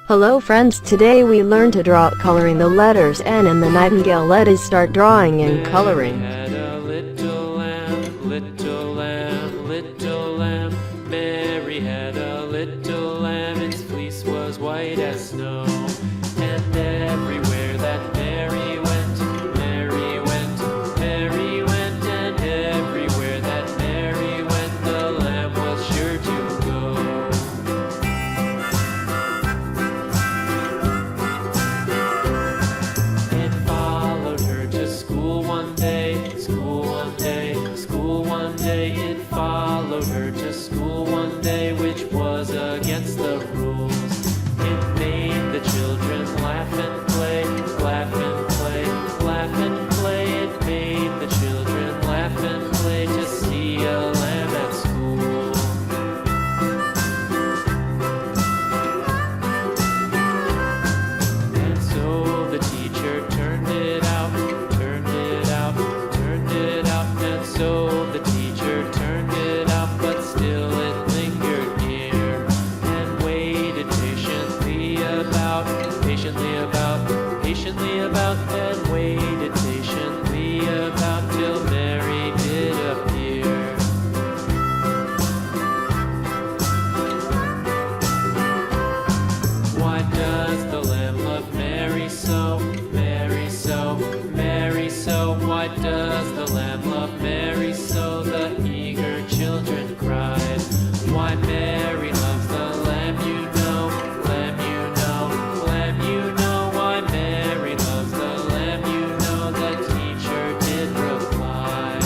Hello friends, today we learn to draw coloring the letters N and the nightingale. Let us start drawing and coloring. Mary had a little lamb, little lamb, little lamb. Mary had a little lamb, its fleece was white as snow. And everywhere that Mary went, Mary went, Mary went. And everywhere that Mary went, the lamb was sure to go. It followed her to school one day, school one day, school one day. It followed her to school one day, which was against the rules. It made the children laugh and play, laugh and play, laugh and play. It made the children laugh and play to see a lamb at school. And so the teacher turned it out, turned it out, turned it out. And so the teacher turned it out, but still it lingered near and waited patiently about, and waited patiently about till Mary did appear. Why does the lamb love Mary so, Mary so, Mary so? Why does the lamb love Mary so? The eager children cried. Why Mary loves the lamb, you know, lamb, you know, lamb, you know. Why Mary loves the lamb, you know, the teacher did reply.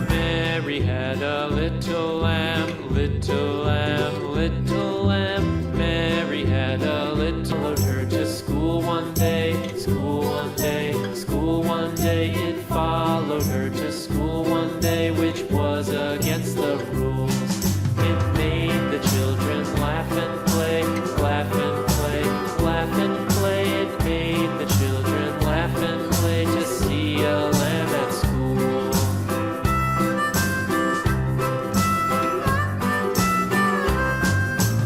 Mary had a little lamb, little lamb, little lamb. Mary had a little, followed her to school one day, school one day, school one day. It followed her to school one day, which was against the rules. It made the children laugh and play, laugh and play, laugh and play. It made the children laugh and play to see a lamb at school.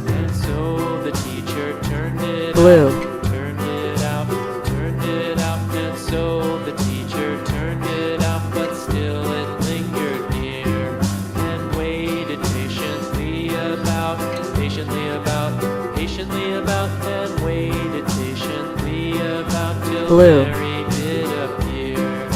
And so the teacher turned it Blue. out, turned it out, turned it out. And so the teacher turned it out, but still it lingered near and waited patiently about, patiently about, patiently about. And waited patiently about till Blue. Mary did appear.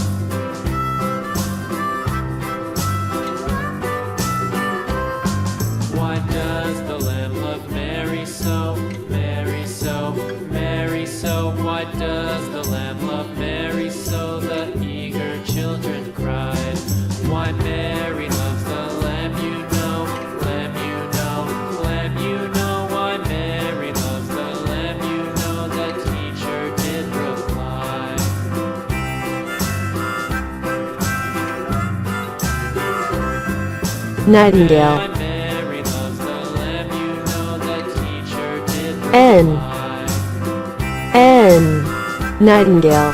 Why does the lamb love Mary so, Mary so, Mary so? Why does the lamb love Mary so? The eager children cried. Why Mary loves the lamb, you know, lamb, you know, lamb, you know. Why Mary loves the lamb, you know, the teacher did reply. Nightingale. Why Mary loves the lamb, you know, the teacher did N. reply. N. Nightingale.